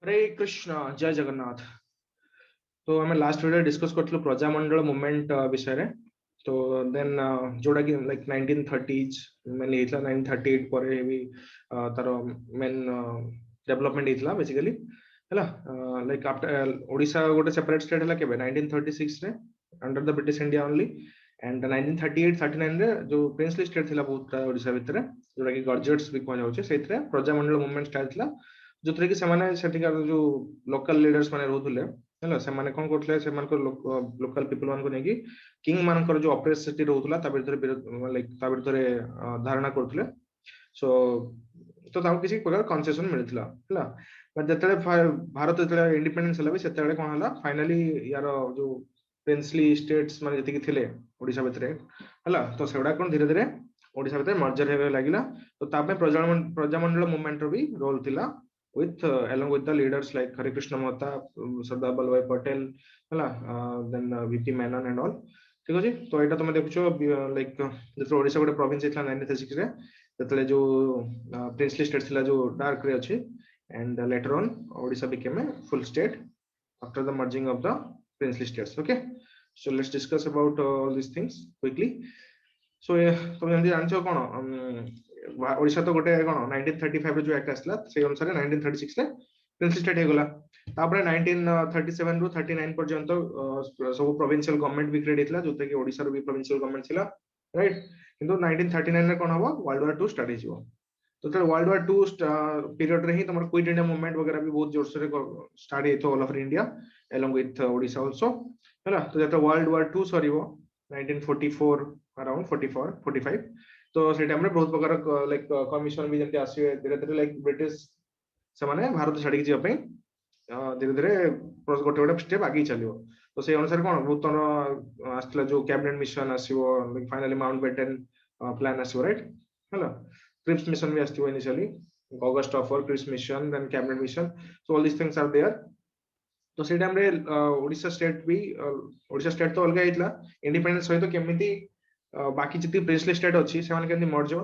हरे कृष्ण जय जगन्नाथ। तो आम लास्ट वीडियो डिस्कस करथिलु प्रजामंडल मूवमेंट विषय रे। तो देन जोड़ा कि लाइक 1930s मैंने हेतला 1938 पर भी तार मेन डेवलपमेंट हेतला बेसिकली हैला। लाइक आफ्टर ओडिशा गोटे सेपरेट स्टेट हैला केबे 1936 रे under the British India only. And 1938 39 रे जो प्रिंसली स्टेट थिला बहुत ओडिशा भितर जोड़ा कि गॉर्जियट्स भी कह जाउछे सेथरे प्रजामंडल मूवमेंट स्टार्ट थिला जो कि सेमाने सेठिकार जो लोकल लीडर्स माने रहउथले ହେଲା ସେମାନେ କଣ କରୁଥିଲେ ସେମାନଙ୍କର ଲୋକାଲ ପିପଲ ମାନଙ୍କୁ ନେଇକି କିଙ୍ଗ ମାନଙ୍କର ଯୋଉ ଅପରେସିଟି ରହୁଥିଲା ତା ବିରୁଦ୍ଧରେ ତା ବିରୁଦ୍ଧରେ ଧାରଣା କରୁଥିଲେ। ସୋ ତ ତାଙ୍କୁ କିଛି ପ୍ରକାର କନସେସନ ମିଳିଥିଲା ହେଲା। ଯେତେବେଳେ ଭାରତ ଯେତେବେଳେ ଇଣ୍ଡିପେଣ୍ଡେନ୍ସ ହେଲା ବି ସେତେବେଳେ କଣ ହେଲା ଫାଇନାଲି ୟାର ଯୋଉ ପ୍ରିନ୍ସଲି ଷ୍ଟେଟ୍ସ ମାନେ ଯେତିକି ଥିଲେ ଓଡିଶା ଭିତରେ ହେଲା ତ ସେଗୁଡା କଣ ଧୀରେ ଧୀରେ ଓଡିଶା ଭିତରେ ମର୍ଜର ହେବାକୁ ଲାଗିଲା। ତ ତା ପାଇଁ ପ୍ରଜାମଣ୍ଡଳ ମୁଭମେଣ୍ଟ ର ବି ରୋଲ ଥିଲା with along with the leaders like Hare Krishna Mohta, Sardar Vallabhbhai Patel, ହେଲା then VP Menon and all। ठीक ଅଛି ତ ଏଇଟା ତମେ ଦେଖୁଛ ଲାଇକ ଯେତେବେଳେ ଓଡିଶା ଗୋଟେ ପ୍ରୋଭିନ୍ସ ହେଇଥିଲା 1936 ରେ ଯେତେବେଳେ ଯୋଉ ପ୍ରିନ୍ସଲି ଷ୍ଟେଟ ଥିଲା ଯୋଉ ଡାର୍କ ରେ ଅଛି and later on Odisha became a full state after the merging of the princely states। Okay, so let's discuss about all these things quickly। सो तुम जल्दी जानछो कोन ओडिशा तो गोटे कोन 1935 रे जो एक्ट आसला से अनुसार 1936 रे प्रिंसली स्टेट हे गला। तापर 1937 रु 39 पर्यंत सब प्रोविंशियल गवर्नमेंट भी क्रिएट हेतला जोते कि ओडिशा रो भी प्रोविंशियल गवर्नमेंट थिला राइट। किंतु 1939 रे कोन हबो वर्ल्ड वार 2 स्टार्ट हेजिवो। तो वर्ल्ड वार 2 पीरियड रे ही तमर क्विट इंडिया मूवमेंट वगैरह भी बहुत जोर से स्टार्ट हेतो all over India along with Odisha also हैला। तो जते वर्ल्ड वार 2 सरीबो 1944 अराउंड 44 45 तो से टाइम रे बहुत प्रकार लाइक कमिशन भी जंते आसीबे धीरे धीरे लाइक ब्रिटिश से माने भारत छाडी जिया पे धीरे धीरे गोटे गोटे स्टेप आगे चलियो। तो से अनुसार कोन बहुत आसला जो कैबिनेट मिशन आसीबो लाइक फाइनली माउंटबेटन प्लान आसीबो राइट हैला। क्रिप्स मिशन भी आसीबो initially August of Cripps mission then cabinet mission so all this things are there. तो से टाइम रे ओडिशा स्टेट तो अलग हेतला इंडिपेंडेंस सहित केमिति बाकी जितनी प्रिंसली स्टेट अच्छी से केमती मर्ज हो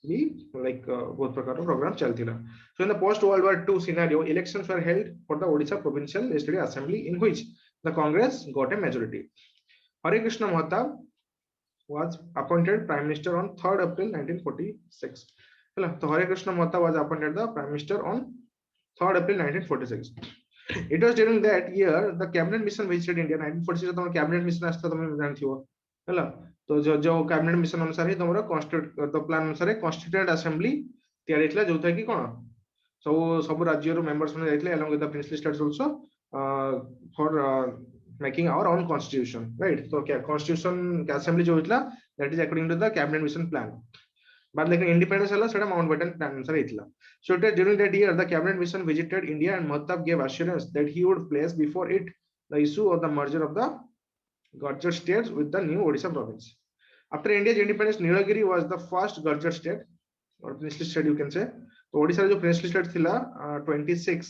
भी लाइक बहुत प्रकार प्रोग्राम चलता। So in the post world war 2 scenario elections were held for the Odisha provincial legislative assembly in which the Congress got a majority. Hare Krishna Mahtab was appointed prime minister on 3rd April 1946 ହେଲା। तो हरे Krishna Mahtab was appointed the prime minister on 3rd April 1946। It was during that year the cabinet mission visited India। 1946 तमर cabinet mission आस्था तमे जानथिबो हैला। तो जो cabinet mission अनुसार ही तमरो constitute तो plan अनुसार कॉन्स्टिट्यूएंट असेंबली तैयार हेतला जोथा कि कोन सब राज्य रो मेंबर्स माने जाइतले along with the princely states also for making our own constitution right। तो क्या constitution assembly जो हेतला that is according to the cabinet mission plan but लेकिन इंडिपेंडेंस हला सेटा माउंटबेटन प्लान अनुसार हेतला। So during that year the cabinet mission visited India and Mahatab gave assurance that he would place before it the issue of the merger of the Gurjar states with the new Odisha province। After India's independence, Nilagiri was the first Gurjar state or princely state you can say। तो ओडिशा जो princely state थिला 26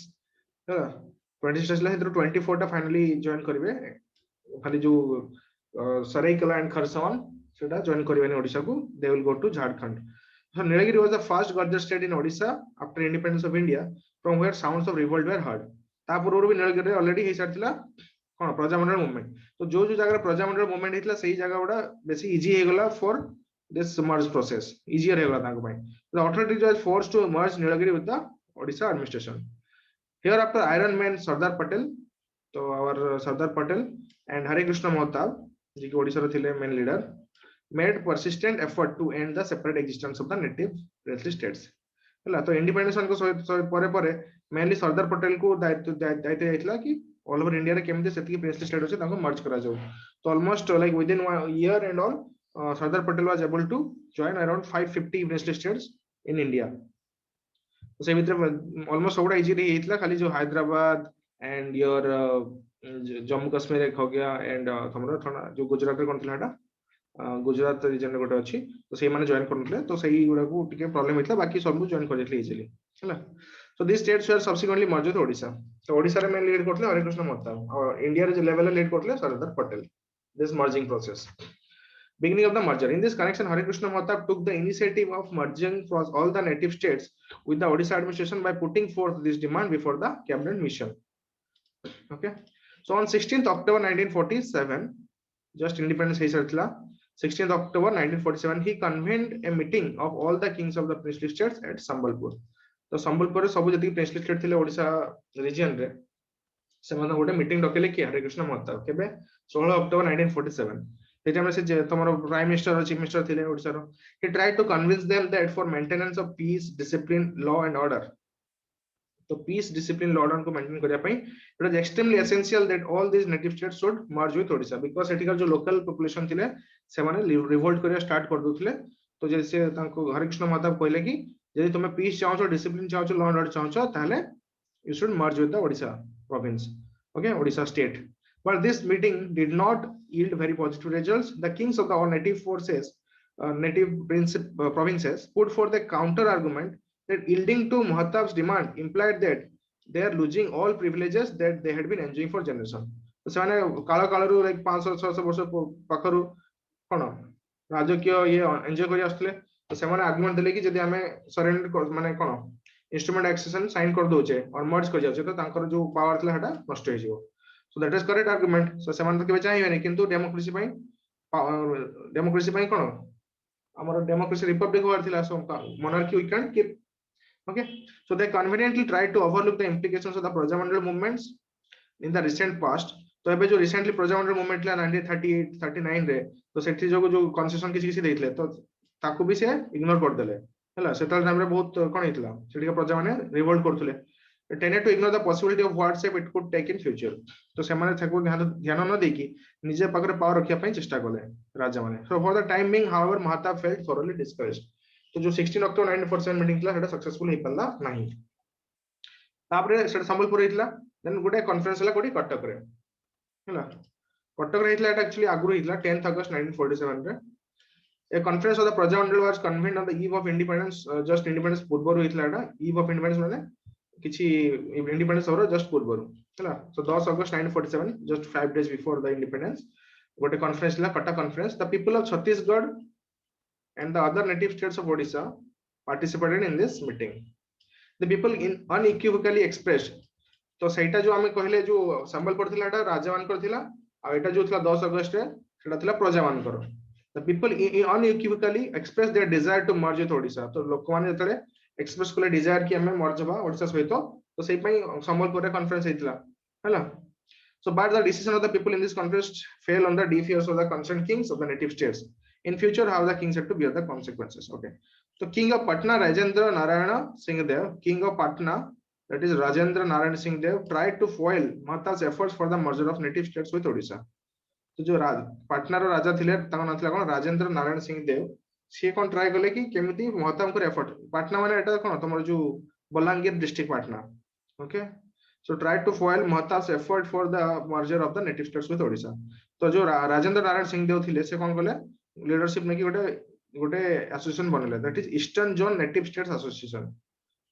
ହେଲା 26 थिला हेतु 24 टा finally join करिवे खाली जो सराईकेला एंड खरसावान सेटा जॉइन करिवे ओडिशा को they will go to Jharkhand. So Nilagiri was the first Gurjar state in Odisha after independence of India from where sounds of revolt were heard। ता पूर्व भी Nilagiri ऑलरेडी हे सारथिला कोन प्रजामंडल मूवमेंट। तो जो जो जगह प्रजामंडल मूवमेंट हेतला सही जगह गुडा बेसी इजी हे गला for this merge process easier हे गला ताको पई। The authorities was forced to merge Nilgiri with the Odisha administration. Here after iron man Sardar Patel तो आवर सरदार पटेल एंड हरे कृष्ण महताब जी के ओडिशा रो थिले main leader made persistent effort to end the separate existence of the native princely states ହେଲା। तो इंडिपेंडेंस को परे परे mainly Sardar Patel को दायित्व हेतला कि ऑल ओवर इंडिया रे केमते सेति प्रिंसली स्टेट अछि ताको मर्ज करा जाऊ। तो almost like within 1 year and all Sardar Patel was able to join around 550 princely states in India. तो से भीतर ऑलमोस्ट सबटा इजी रे हेतला खाली जो हैदराबाद एंड योर जम्मू कश्मीर एक हो गया एंड हमरो थोड़ा जो गुजरात रे कोन थिला गुजरात रीजन गोटे अच्छी तो से माने जॉइन करनथले तो सही गुडा को टिके प्रॉब्लम हेतला बाकी सब जॉइन कर जेतले इजीली हैला। So this states were subsequently merge with Odisha. तो ओडिशा रे मेन लीड करथले हरे कृष्ण महताब और इंडिया रे लेवल लीड करथले Sardar Patel this merging process. beginning of the merger. In this connection, Hare Krishna Mahatab took the initiative of merging for all the native states with the Odisha administration by putting forth this demand before the cabinet mission. Okay, so on 16th October 1947, just independence he 16th October 1947, he convened a meeting of all the kings of the princely states at Sambalpur. तो संबलपुर सब जति princely state थिले Odisha reason रे से मतलब गोटे meeting डकेले कि हरे कृष्ण महताब केबे 16 अक्टोबर 1947 ते टाइम से तमरो प्राइम मिनिस्टर और चीफ मिनिस्टर थिले ओडिशा रो he tried to convince them that for maintenance of peace, discipline, law and order, तो peace, discipline, law and order को मेंटेन करिया पई it was extremely essential that all these native states should merge with Odisha because एटिकल जो local population थिले से माने revolt करिया start कर दोथिले तो जैसे तांको हरे कृष्ण महताब कहले कि यदि तुम पीस चाहो डिसिप्लिन चाहो लॉ एंड ऑर्डर चाहो ताहले you should merge with the Odisha province, okay, Odisha state. But this meeting did not yield very positive results. The kings of the native forces, provinces put forth a counter argument that yielding to Mahatab's demand implied that they are losing all privileges that they had been enjoying for generation. तो ସେମାନେ କାଳ କାଳରୁ like 500-600 ବର୍ଷ ପାଖରୁ କଣ ରାଜକୀୟ ଇଏ enjoy କରି ଆସୁଥିଲେ तो ସେମାନେ ଆର୍ଗୁମେଣ୍ଟ ଦେଲେ କି ଯଦି ଆମେ ସରେଣ୍ଡର ମାନେ କଣ ଇନଷ୍ଟ୍ରୁମେଣ୍ଟ ଆକ୍ସେସନ ସାଇନ୍ କରି ଦଉଛେ और मर्ज कर जाउछे तो तांकर जो पावर थला हटा नष्ट हो जिवो so that is correct argument so ସେମାନେ ତ କେବେ ଚାହିଁବେନି କିନ୍ତୁ डेमोक्रेसी ପାଇଁ କଣ ଆମର डेमोक्रेसी रिपब्लिक होर थिला so monarchy we can keep okay so they conveniently try to overlook the implications of the Prajamandal movements in the recent past तो एबे जो रिसेंटली प्रजामंडल मूवमेंट ला 1938 39 रे तो सेठी जो कंसेशन किसी किसी देइथले तो ताकू भी से इग्नोर कर देले हला सेटल टाइम रे बहुत कोन हितला सेठी का प्रजा माने रिवोल्ट करथले tended to ignore the possibility of what shape it could take in future तो से माने थाकू ध्यान न देकी निजे पाकरे पावर रखिया पई चेष्टा करले राजा माने so for the time being however Mahtab felt thoroughly discouraged तो जो 16 अक्टोबर 1947 मीटिंग थला सेटा सक्सेसफुल हे पल्ला नाही तापरे सेटा संबलपुर हितला देन गुडे कॉन्फ्रेंस हला कोडी कटक रे हला कटक रे हितला एटा एक्चुअली आगुरो हितला 10th अगस्त 1947 रे A conference of the Prajamandal was convened on the eve of independence, just independence पूर्वरु हितला Etah eve of independence माने किछि independence होरो just पूर्वरु हला so 10 August 1947 just 5 days before the independence गोटे conference La Cuttack conference the people of Chhattisgarh and the other native states of Odisha participated in this meeting the people unequivocally expressed तो सेटा जो हमें कहले जो संबलपुर थिला एटा राजा मानकर थिला आ एटा जो थिला 10 अगस्त रे सेटा थिला प्रजा मानकर the people unequivocally express their desire to merge with Odisha तो लोक माने जतले एक्सप्रेस कोले डिजायर कि हमें मर्ज बा ओडिसा सहित तो सेहि पई संबलपुर रे कॉन्फ्रेंस हेतिला हला so but the decision of the people in this conference fell on the deaf ears of the concerned kings of the native states in future how the kings had to bear the consequences okay so king of Patna Rajendra Narayana Singh Dev king of Patna that is Rajendra Narayana Singh Dev tried to foil Mahatab's efforts for the merger of native states with Odisha तो जो पाटना रो राजा थिले ताको नथला कोन राजेंद्र नारायण सिंह देव से कोन try करले कि केमिति महताम को effort Patna माने एटा कोन तमर जो Balangir district Patna okay so try to foil Mahtab's effort for the merger of the native states with Odisha तो जो राजेंद्र नारायण सिंह देव थिले से कोन करले लीडरशिप ने कि गोटे एसोसिएशन बनले that is eastern zone native states association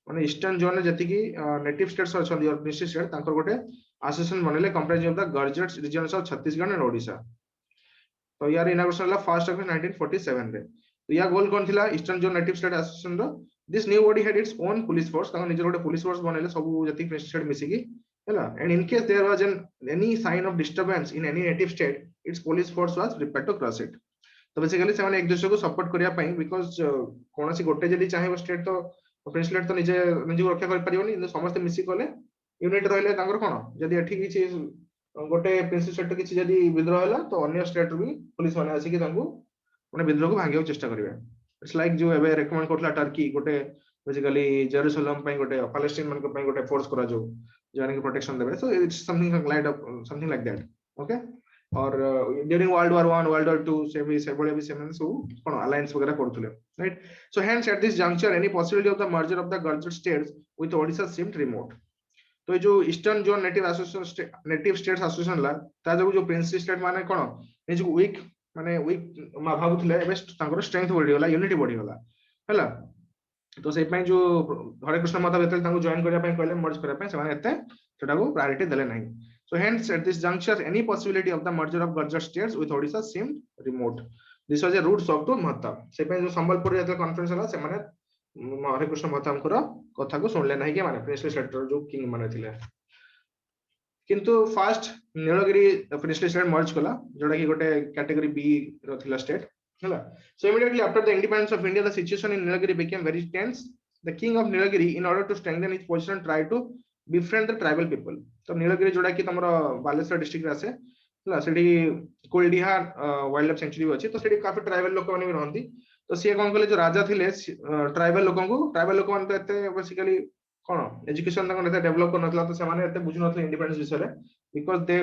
माने ईस्टर्न जोन रे जति की नेटिव स्टेट्स अछन योर प्रिंसेस स्टेट तांकर गोटे एसोसिएशन बनले comprising of the Garjats regions of Chhattisgarh and Odisha तो यार इनॉग्रेशन ला 1 अगस्त 1947 रे तो या गोल कोन थिला eastern zone native state association रो this new body had its own police force तांकर निजर गोटे पुलिस फोर्स बनले सब जति प्रिंसेस स्टेट मिसी की हैला and in case there was any sign of disturbance in any native state its police force was prepared to cross it तो बेसिकली से माने एक दूसरे को सपोर्ट करिया पई बिकॉज़ कोनोसी गोटे जदी चाहे स्टेट तो प्रिंसेस स्टेट तो निजे रक्षा कर परियोनी समस्त मिसी कोले यूनिट रहले तांकर कोन जदी एठी किछि गोटे प्रिंसेस स्टेट किछि जदी विद्रोह होला तो अन्य स्टेट भी पुलिस माने आसी कि तांको माने विद्रोह को भांगियो चेष्टा करिवे इट्स लाइक जो एबे रेकमेंड करला टर्की गोटे बेसिकली जेरूसलम पई गोटे पैलेस्टाइन मन को पई गोटे फोर्स करा जो जाने के प्रोटेक्शन देबे so it's something like that okay और during world war 1 world war 2 से भी से बड़े भी से माने सो कोन अलायंस वगैरह करथुले right so hence at this juncture any possibility of the merger of the Garjats states with Odisha seemed remote तो जो eastern zone native association native states association ला ता जो प्रिंसली स्टेट माने कोन ए जो वीक मा भाबुथले एबे तांकर स्ट्रेंथ बढ़ी होला यूनिटी बढ़ी होला हला तो से पई जो हरे कृष्ण माता बेतल तांको जॉइन करिया पई कहले मर्ज करिया पई से माने एते सेटा को प्रायोरिटी देले नाही so hence at this juncture any possibility of the merger of Gurjar states with Odisha seemed remote this was a root of to Mahtab से पे जो संबलपुर जते कॉन्फ्रेंस हला से माने हरिकृष्ण महताब को कथा को सुनले नहीं के माने प्रिंसली स्टेट जो किंग माने थिले किंतु फास्ट नीलगिरी प्रिंसली स्टेट मर्ज कला जोडा कि गोटे कैटेगरी बी रो थिला स्टेट हला so immediately after the independence of India the situation in Nilagiri became very tense the king of Nilagiri in order to strengthen his position try to befriend the tribal people तो नीलगिरी जोडा कि तमरो Baleshwar district रे आसे हला सेठी Koldiha wild life sanctuary भी अछि तो सेठी काफी ट्राइबल लोक माने भी रहंती तो से कोन कहले जो राजा थिले ट्राइबल लोक माने तो एते बेसिकली कोन एजुकेशन तक नेते डेवलप कर नथला तो से माने एते बुझ नथले इंडिपेंडेंस विषय रे बिकॉज़ दे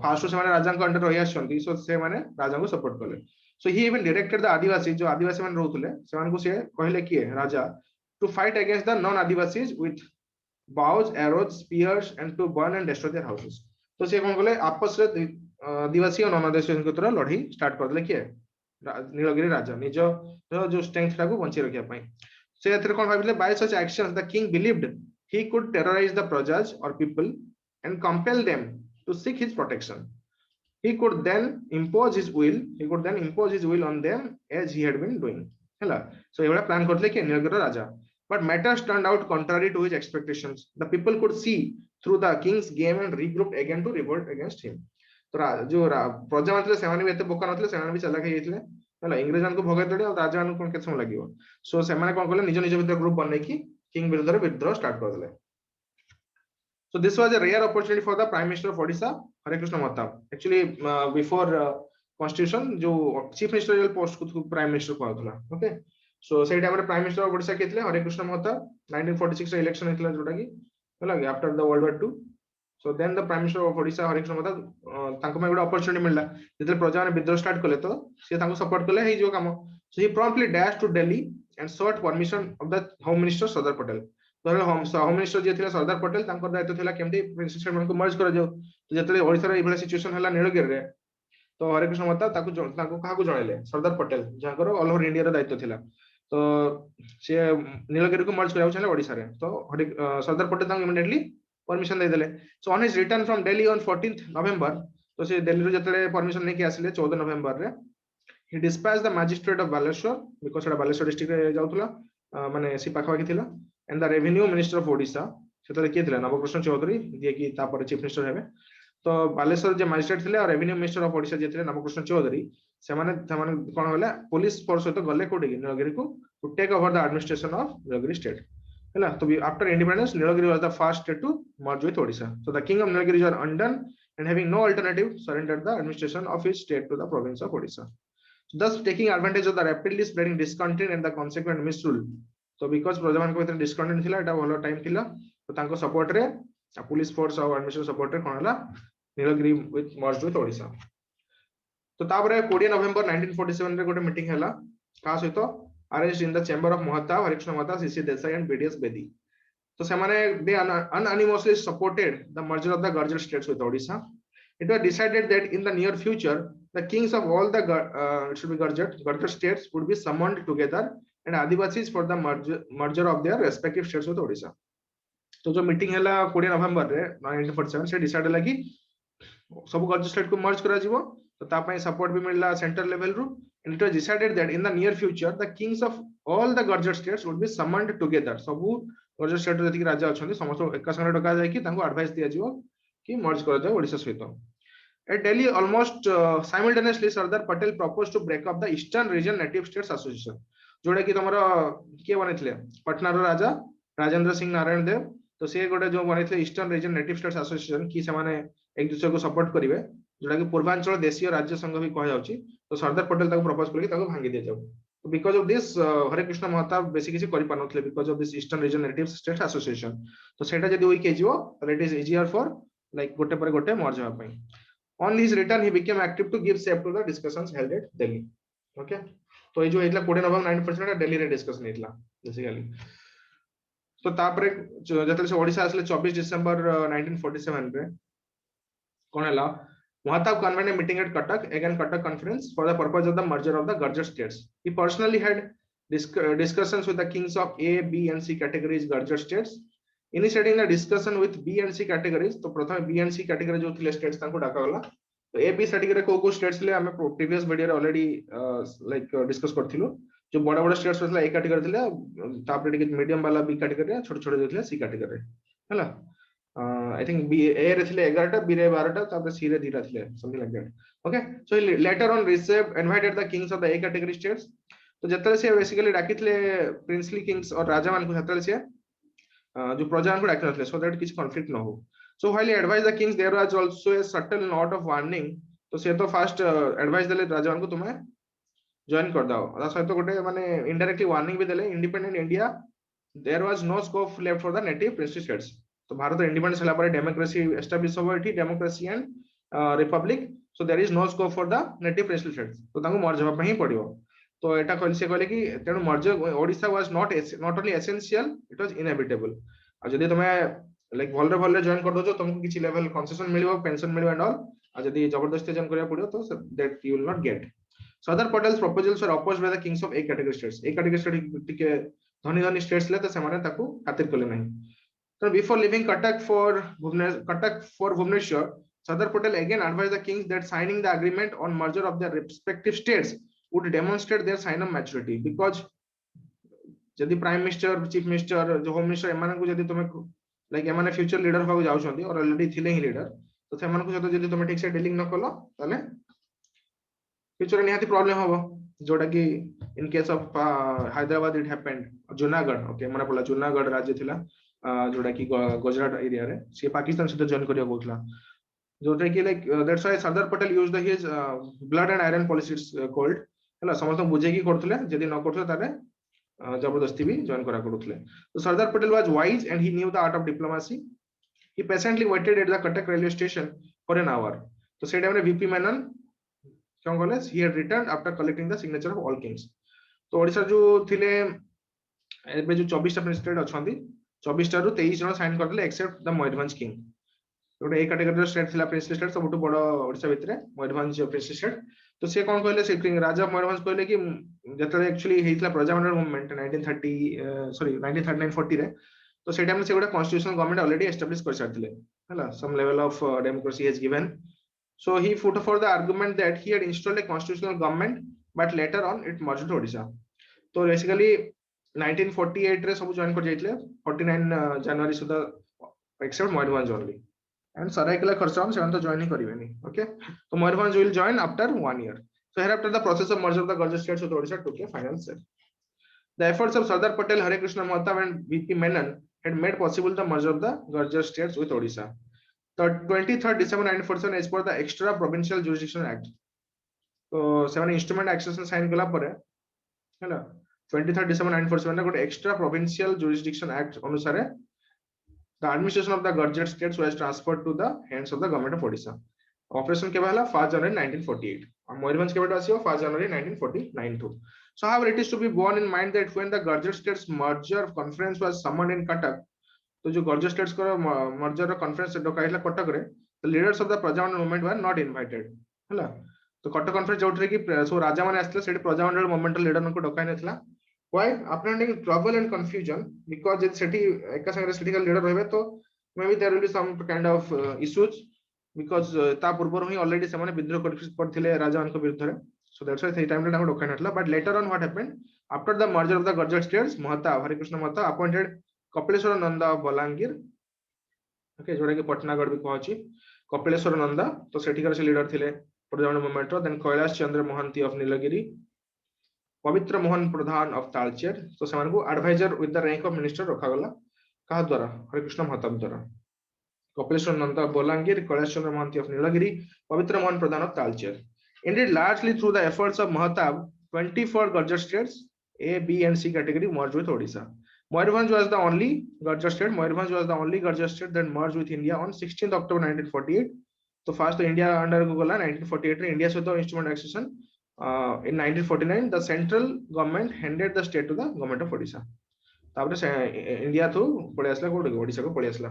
फास्ट से माने राजा को अंडर रहि आछंती सो से माने राजा को सपोर्ट करले सो ही इवन डायरेक्टेड द आदिवासी जो आदिवासी माने रहउतले से माने को से कहले कि राजा to fight against the non Adivasis with bows arrows spears and to burn and destroy their houses तो से कोन कहले आपस रे आदिवासी और नॉन आदिवासी के तरह लड़ाई स्टार्ट कर देले कि नीलगिरी राजा निज जो स्ट्रेंथ टाको बंची रखिया पई से एथरे कोन भाबिले by such actions the king believed he could terrorize the prajas or people and compel them to seek his protection he could then impose his will on them as he had been doing hela so Yeola plan करले कि नीलगिरी राजा but matters turned out contrary to his expectations the people could see through the king's game and regrouped again to revolt against him तो जो प्रजा मानले सेमाने भी एते बोका नथले सेमाने भी चला खैथिले हला इंग्रेजन को भगाय देले और राजा को केत समय लागिवो सो सेमाने कोन करले निज निज भीतर ग्रुप बनै कि किंग विरुद्ध विद्रोह स्टार्ट कर देले so this was a rare opportunity for the prime minister of Odisha Harikrishna Mahtab actually before constitution जो chief ministerial post को prime minister कहथला ओके सो से टाइम रे प्राइम मिनिस्टर ऑफ ओडिशा केतले हरिकृष्ण महताब 1946 रे इलेक्शन हेतला जोटा कि हला after the world war 2 so then the prime minister of Odisha Harekrishna Mahtab तांको में गोटे अपॉर्चुनिटी मिलला जेते प्रजा ने विद्रोह स्टार्ट करले तो से तांको सपोर्ट करले हे जो काम so he promptly dash to Delhi and sought permission of the home minister Sardar Patel तो होम मिनिस्टर जे थिला सरदार पटेल तांको दायित्व थिला केमती प्रिंसिपल स्टेटमेंट को मर्ज करा जाऊ तो जेते ओडिसा रे इबला सिचुएशन हला नीलगिरी रे तो हरिकृष्ण महताब ताको काहा को जणाइले सरदार पटेल जाकर ऑल ओवर इंडिया रा दायित्व थिला तो से नीलगिरी को मर्ज कराउ छले ओडिसा रे तो सरदार पटेल तांको इमीडिएटली परमिशन दे देले so on his return from Delhi on 14th नवंबर तो से दिल्ली रो जतले परमिशन नै के आसिले 14 नवंबर रे he dispatched the magistrate of Baleshwar because Etah Baleshwar district रे जाउतला माने सी पाखवा की थिला and the revenue minister of Odisha सेतले के थिला नवकृष्ण चौधरी जे की तापर चीफ मिनिस्टर हेबे तो बालेश्वर जे मजिस्ट्रेट थिले और रेवेन्यू मिनिस्टर ऑफ ओडिशा जे थिले नवकृष्ण चौधरी से माने कोन होला पुलिस फोर्स सहित गले कोडी नीलगिरी को to take over the administration of Nilagiri state हैला तो after independence Nilagiri was the first state to merge with Odisha so the king of Nilagiri were undone and having no alternative surrendered the administration of his state to the province of Odisha so thus taking advantage of the rapidly spreading discontent and the consequent misrule so because प्रजामान को भीतर discontent थिला एटा भलो time थिला तो तांको support रे police force और administration support रे कोन हला Nilgiri with merge with Odisha तो तापरे 20 नवंबर 1947 रे गोटे मीटिंग हला का सहित arranged in the chamber of Mahtab Harekrushna Mahtab CC Desai and BDS Bedi तो से माने दे unanimously supported the merger of the Gurjar states with Odisha it was decided that in the near future the kings of all the Gurjar states would be summoned together and Adivasis for the merger of their respective states with Odisha तो जो meeting हला 20 नवंबर रे 1947 से decide हला कि सब governor state को मर्ज करा जीवो तो ता पई सपोर्ट भी मिलला सेंट्रल लेवल रु and it was decided that in the near future the kings of all the Gurjar states would be summoned together सब गवर्नर स्टेट जति राजा अछंती समस्त एक संगे डका जाय कि तांको एडवाइस दिया जीवो कि मर्ज करा जाय ओडिसा सहित at Delhi almost simultaneously Sardar Patel proposed to break up the Eastern Region Native States Association जोडा कि तमरो के बनेथिले पटना रो राजा राजेंद्र सिंह नारायण देव तो से गोटे जो बनेथिले eastern region native states association की से माने एक दूसरे को सपोर्ट करिवे जोडा कि पूर्वांचल देशीय राज्य संघ भी कह जाउची तो सरदार पटेल ताको प्रपोज करके ताको भांगी दिया जाऊ तो because of this Harekrishna Mahtab बेसी किसी करि पानथले because of this eastern region native states association तो सेटा जदी वीक हेजिवो तो it is easier for like गोटे पर गोटे मर्ज होआ पई on his return he became active to give shape to the discussions held at Delhi okay तो ये जो हेतला 20 नवंबर 9% दिल्ली रे डिस्कशन हेतला बेसिकली तो तापरे जतले से ओडिसा आसले 24 दिसंबर 1947 रे कोन हला Mahtab convent a meeting at Cuttack again Cuttack conference for the purpose of the merger of the Gurjar states he personally had discussions with the kings of A B and C categories Gurjar states initiating the discussion with B and C categories तो प्रथम B and C category जो थिले states तांको डाका गला तो A B category को states ले हमें प्रीवियस वीडियो रे ऑलरेडी लाइक डिस्कस करथिलु जो बड़ा बड़ा स्टेट्स होतला ए कैटेगरी थिले तापर टिके मीडियम वाला बी कैटेगरी छोट छोट देथिले सी कैटेगरी हला आई थिंक बी ए रे थिले 11 टा बी रे 12 टा तापर सी रे 2 टा थिले something like that okay so later on received invited the Kings of the A category states तो जतले से बेसिकली डाकिथिले प्रिंसली किंग्स और राजा मान को जतले से जो प्रजा को डाकिनथले सो दैट किछ कॉन्फ्लिक्ट न हो so while he advised the kings there was also a subtle note of warning तो से तो फर्स्ट एडवाइस देले राजावान को तुम्हें जॉइन कर दाओ ता सहित गोटे माने इनडायरेक्टली वार्निंग भी देले independent India there was no scope left for the native princely states तो भारत इंडिपेंडेंस होला पर डेमोक्रेसी एस्टैब्लिश हो एठी democracy and republic so there is no scope for the native princely states तो तांको मर्ज जवाब ही पड़ियो तो एटा कहले से कहले कि तेनु merge Odisha was not only essential it was inevitable आ जदी तुम्हें लाइक भलरे भलरे जॉइन कर दो जो तुमको किछि लेवल कंसेशन मिलियो पेंशन मिलियो एंड ऑल आ जदी जबरदस्ती जॉइन करिया पड़ियो तो that you will not gate Sardar Patels proposals were opposed by the Kings of A category states A category state टिके धनी धनी स्टेट्स ले तो से माने ताकू खातिर करले नहीं तो before living Cuttack for Bhubaneswar Sardar Patel again advise the kings that signing the agreement on merger of their respective states would demonstrate their sign of maturity because जदी प्राइम मिनिस्टर चीफ मिनिस्टर जो होम मिनिस्टर एमान को जदी तुमे लाइक एमाने future leader होगा जाउछंती और already थिले ही लीडर तो सेमान को जतो जदी तुमे ठीक से डीलिंग न कलो ताले फ्यूचर निहाती प्रॉब्लम होबो जोटा कि in case of Hyderabad it happened Junagadh okay मने पड़ला जूनागढ़ राज्य थिला जोटा कि गुजरात एरिया रे से पाकिस्तान से जॉइन करिया बोथला जोटा कि like that's why Sardar Patel used his blood and iron policies called हला समस्त बुझे की करथले जदी न करथले ताले जबरदस्ती भी जॉइन करा करूथले तो Sardar Patel was wise and he knew the art of diplomacy he patiently waited at the Cuttack railway station for an hour तो से टाइम रे वीपी मेनन क्यों कहले he had return after collecting the signature of all kings तो ओडिसा जो थिले एबे जो 24 टा प्रेसिडेंट अछंती 24 टा रु 23 जन साइन करले एक्सेप्ट द मयूरभंज किंग गोटे ए कैटेगरी स्टेट थिला प्रिंसली स्टेट सबटु बड़ ओडिसा भितरे मयूरभंज प्रिंसली स्टेट तो से कोन कहले से राजा मयूरभंज कहले कि जतले एक्चुअली हेइतला प्रजामंडल मूवमेंट 1930 सॉरी 1939-40 रे तो से टाइम से गोटे कॉन्स्टिट्यूशनल गवर्नमेंट ऑलरेडी एस्टैब्लिश कर सारथिले हला some level of democracy has given so he put for the argument that he had installed a constitutional government but later on it merged Odisha तो basically 1948 रे सब जॉइन कर जाइतले 49 जनवरी सुधा except Mayurbhanj only and Saraikela Kharsam seven to join kariweni okay so Mayurbhanj will join after 1 year so hereafter the process of merger of the Gurjar states with Odisha took a final step the efforts of Sardar Patel Hare Krishna Mahatab and VP Menon had made possible the merger of the Gurjar states with Odisha the 23rd December 1947 as per the extra provincial jurisdiction act so seven instrument accession sign kala pare hela 23rd December 1947 na got extra provincial jurisdiction act anusare the administration of the Gurjar states was transferred to the hands of the government of Odisha. Operation के पहला 1 January 1948 और मयूरभंज के बेटा आसियो 1 January 1949 to. So however it is to be borne in mind that when the Gurjar states merger conference was summoned in Cuttack तो जो Gurjar states को merger conference डकाइला Cuttack रे the leaders of the Prajamandal movement were not invited हला तो Cuttack conference जोठरे कि सो राजा माने आस्ते सेठी Prajamandal movement leader को डकाइ नथला why apprehending trouble and confusion because if city एक संगे city का leader रहबे तो maybe there will be some kind of issues because ता पूर्व ही already से माने विद्रोह करथिले राजा मान को विरुद्ध रे so that's why সেই time रे डकाइ नथला but later on what happened after the merger of the Gurjar states Mahata Hare Krishna Mahata appointed Kapileshwar Nanda of Balangir okay जोड़ा कि पटनागढ़ भी कहछि कपिलेश्वर नंदा तो सेठिकार से लीडर थिले प्रजामंडल मूवमेंट रो then Kailash Chandra Mohanty of Nilgiri Pabitra Mohan Pradhan of Talcher तो सेमान को adviser with the rank of minister रखा गला कहा द्वारा हरे कृष्ण महताब द्वारा Kapileswar Nanda Bolangir Kailash Chandra Mohanty of Nilgiri Pabitra Mohan Pradhan of Talcher indeed largely through the efforts of Mahatab 24 Gurjar states A B and C category merged with Odisha Mayurbhanj was the only Gurjar state Mayurbhanj was the only Gurjar state that merged with India on 16th October 1948 तो first India under को गला 1948 रे India से तो instrument accession in 1949 the central government handed the state to the government of Odisha तापर से India through पळे आसला कोड ओडिसा को पळे आसला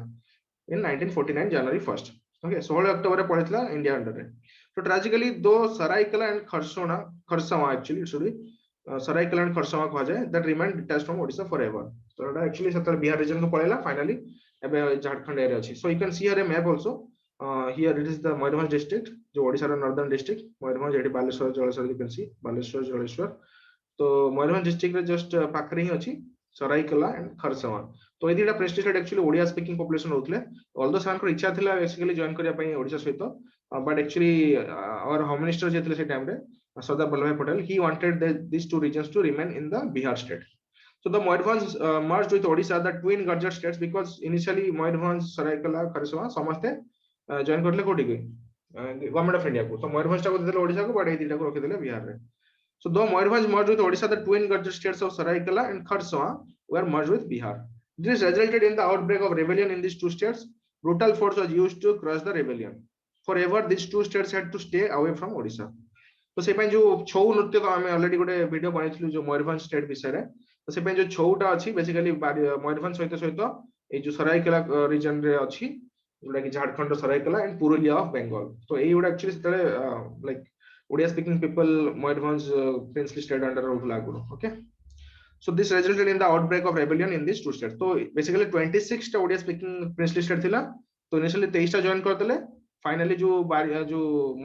in 1949 January 1st okay 16 अक्टूबर रे पळेतला इंडिया अंडर रे तो tragically though Saraikela and Kharsawan actually it should be Saraikela and Kharsawan कहा जाए that remain detached from Odisha forever तो एटा एक्चुअली सतर बिहार रीजन को पळेला फाइनली एबे झारखंड एरिया अछि so you can see here A map also here it is the Mayurbhanj district जो ओडिशा रा northern district मयूरभंज एठी Baleshwar Jaleshwar you can see Baleshwar Jaleshwar तो मयूरभंज district रे just पाखरे ही अछि सरायकेला एंड खरसवा तो ए दिटा prestige actually Odia speaking population होतले ऑल्दो सानकर इच्छा थिला बेसिकली जॉइन करिया पई ओडिशा सहित but actually our home minister जेतले से टाइम रे Sardar Vallabh Bhai Patel he wanted these two regions to remain in the Bihar state. So the Mayurbhanj merged with Odisha, the twin Gurjar states, because initially Mayurbhanj, Saraikela, Kharsava समस्ते join करले कोठी गई government of India को तो मयूरभंज टा को देले ओडिशा को बट ए दिटा को रखि देले बिहार रे. So though Mayurbhanj merged with Odisha, the twin Gurjar states of Saraikela and Kharsava were merged with Bihar. This resulted in the outbreak of rebellion in these two states. Brutal force was used to crush the rebellion. Forever, these two states had to stay away from Odisha. तो से जो छौ नृत्य तो हमें already गोटे video बनैथिलु जो Mayurbhanj state विषय रे तो से जो छौटा अछि बेसिकली मयूरभंज सहित सहित ए जो सरायकेला रीजन रे अछि जोटा कि झारखंड सरायकेला एंड पुरुलिया ऑफ बेंगल तो ए गुडा एक्चुअली सेतले like Odia speaking people Mayurbhanj princely state under रोहला good. Okay so this resulted in the outbreak of rebellion in these two states. तो basically 26 टा ओडिया स्पीकिंग प्रिंसली स्टेट थिला तो इनिशियली 23 टा जॉइन करतले फाइनली जो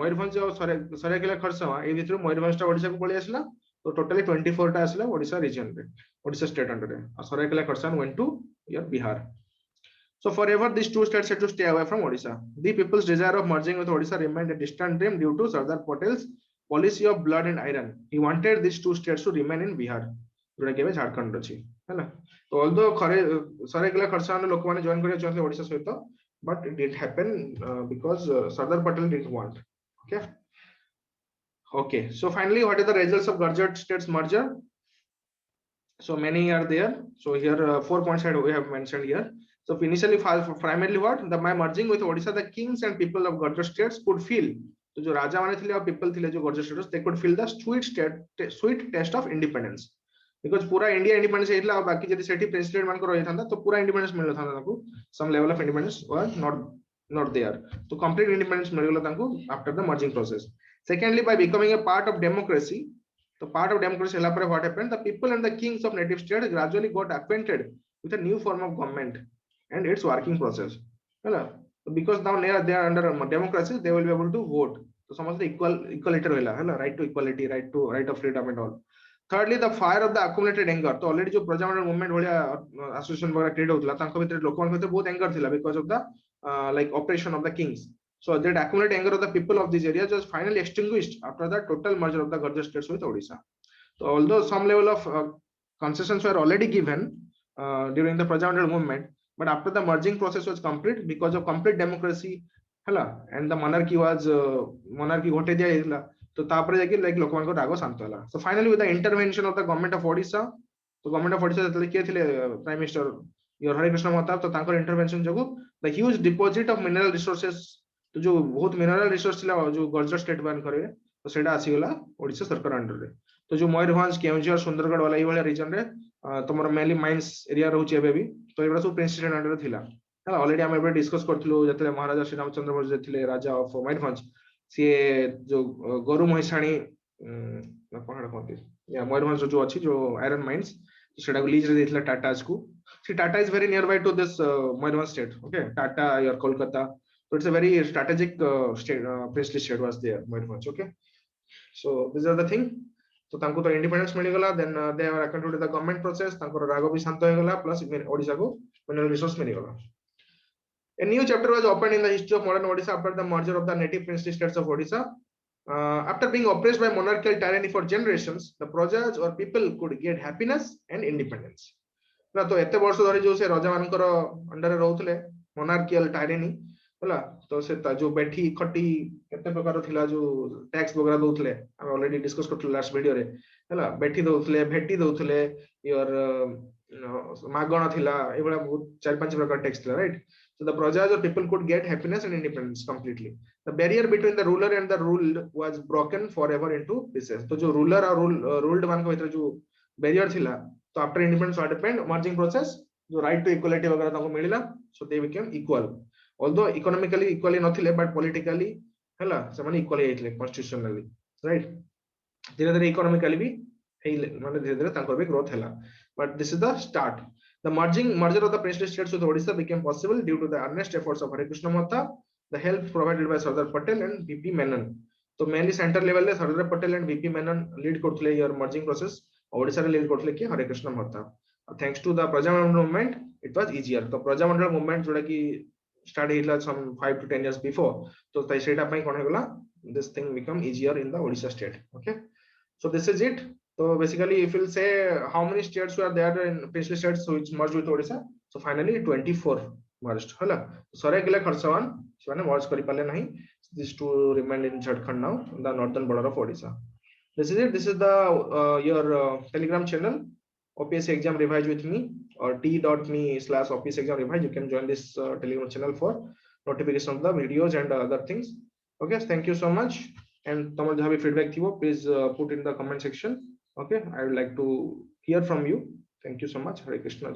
मयूरभंज और सरायकेला खरसवा ए भितर मयूरभंज टा ओडिशा को पळि आसला तो टोटली 24 टा आसला ओडिशा रीजन रे ओडिशा स्टेट अंडर रे और Seraikela खरसवा went to your Bihar. So forever these two states had to stay away from Odisha. The people's desire of merging with Odisha remained a distant dream due to Sardar Patel's policy of blood and iron. He wanted these two states to remain in Bihar. जोटा केबे झारखंड अछि हैला तो although खरे सरायकेला खरसवा लोक माने join करिया चाहते ओडिशा सहित but it didn't happen because Sardar Patel didn't want. Okay so finally what are the results of Gurjar states merger? So many are there, so here 4 points that we have mentioned here. So initially primarily what the by merging with Odisha the kings and people of Gurjar states could feel तो जो राजा माने थिले और people थिले जो Gurjar states they could feel the sweet taste of independence because पूरा India independence हेतला और बाकी जदी सेठी प्रेसिडेंट मान को रहि थांदा तो पूरा इंडिपेंडेंस मिलला थांदा ताकू some level of independence was not there तो complete independence मिलला ताकू after the merging process. Secondly by becoming a part of democracy तो part of democracy hela pare what happened the people and the kings of native states gradually got acquainted with a new form of government and its working process hela because now they are under democracy they will be able to vote तो समझते equality रहला हला right to equality right of freedom and all. Thirdly the fire of the accumulated anger तो already जो Prajamandal movement भलिया association वगैरह create होतला तांको भितर लोकमान भितर बहुत एंगर थिला because of the like operation of the kings. So that accumulated anger of the people of these areas was finally extinguished after the total merger of the Gurjar states with Odisha. So although some level of concessions were already given during the Prajamandal movement, but after the merging process was complete because of complete democracy hela and the monarchy was monarchy hote dia hitla तो तापरे जाके like लोकमान को राग शांत होला. So finally with the intervention of the government of Odisha तो government of Odisha जतले के थिले प्राइम मिनिस्टर योर हरे कृष्ण महताब तो तांकर intervention जगु the huge deposit of mineral resources तो जो बहुत मिनरल रिसोर्स थिला जो गurjar स्टेट बन करे तो सेटा आसी गला ओडिशा सरकार अंडर रे तो जो मयूरभंज केउंझर सुंदरगढ़ वाला ई वाला रीजन रे तमर मेनली माइंस एरिया रहउची एबे भी तो एबरा सब प्रेसिडेंट अंडर थिला हला ऑलरेडी हम एबे डिस्कस करथलो जतले महाराजा श्री रामचंद्र वर्मा थिले राजा ऑफ मयूरभंज सी जो गोरु महिषाणी पहाड़ कोंती या मयूरभंज जो अछि जो आयरन माइंस सेटा को लीज रे देथिला टाटाज को see Tata is very near by to this Mayurbhanj state. Okay Tata or Kolkata so it's a very strategic state princely state was there Mayurbhanj. Okay so these are the thing so tanko to independence mili gala then they are accounted to the government process tankor rago bi shanto he gala plus Odisha ko mineral resource mili gala. A new chapter was opened in the history of modern Odisha after the merger of the native princely states of Odisha. After being oppressed by monarchical tyranny for generations the prajas or people could get happiness and independence ना तो एते वर्ष धरि जो से राजा मानकर under रहउथले monarchical tyranny होला तो से जो बैठी खटी केते प्रकार थिला जो टैक्स वगैरह दोथले हम ऑलरेडी डिस्कस करथले लास्ट वीडियो रे होला बैठी दोथले भेटी दोथले योर मागण थिला एबला बहुत चार पांच प्रकार टैक्स थिला right. So the prajas or people could get happiness and independence completely. The barrier between the ruler and the ruled was broken forever into pieces. तो जो ruler और ruled मान के भीतर जो barrier थिला तो after independence what happened merging process जो right to equality वगैरह ताको मिलिला so they became equal. Although economically equally नथिले but politically हला से माने equally आइतले constitutionally right. धीरे धीरे economically भी माने धीरे धीरे तांकर भी growth हला but this is the start. The merger of the princely states with Odisha became possible due to the earnest efforts of Hare Krishna Mahatma the help provided by Sardar Patel and VP Menon. तो mainly center level रे Sardar Patel and VP Menon lead करथले your merging process. Odisha रे lead करथले कि हरे Krishna Mahtab. Thanks to the Prajamandal movement, it was easier. तो Prajamandal movement जोड़ा कि start ହେଇଥିଲା some 5 to 10 years before. तो सेटा ପାଇଁ कोन हेगला this thing become easier in the Odisha state. Okay, so this is it. So basically, if you'll say how many states were there in princely states which merged with Odisha, so finally 24 merged. Hala. Sare Gila Kharsavan, ସେମାନେ merge କରି ପାରିଲେ ନାହିଁ. These two remained in Jharkhand now, the northern border of Odisha. This is it. This is the your Telegram channel, OPS exam revise with me, or t.me/OPS exam revise. You can join this Telegram channel for notification of the videos and other things. Okay, thank you so much. And tomar jaha bhi feedback thibo, please put in the comment section. Okay, I would like to hear from you. Thank you so much. Hare Krishna.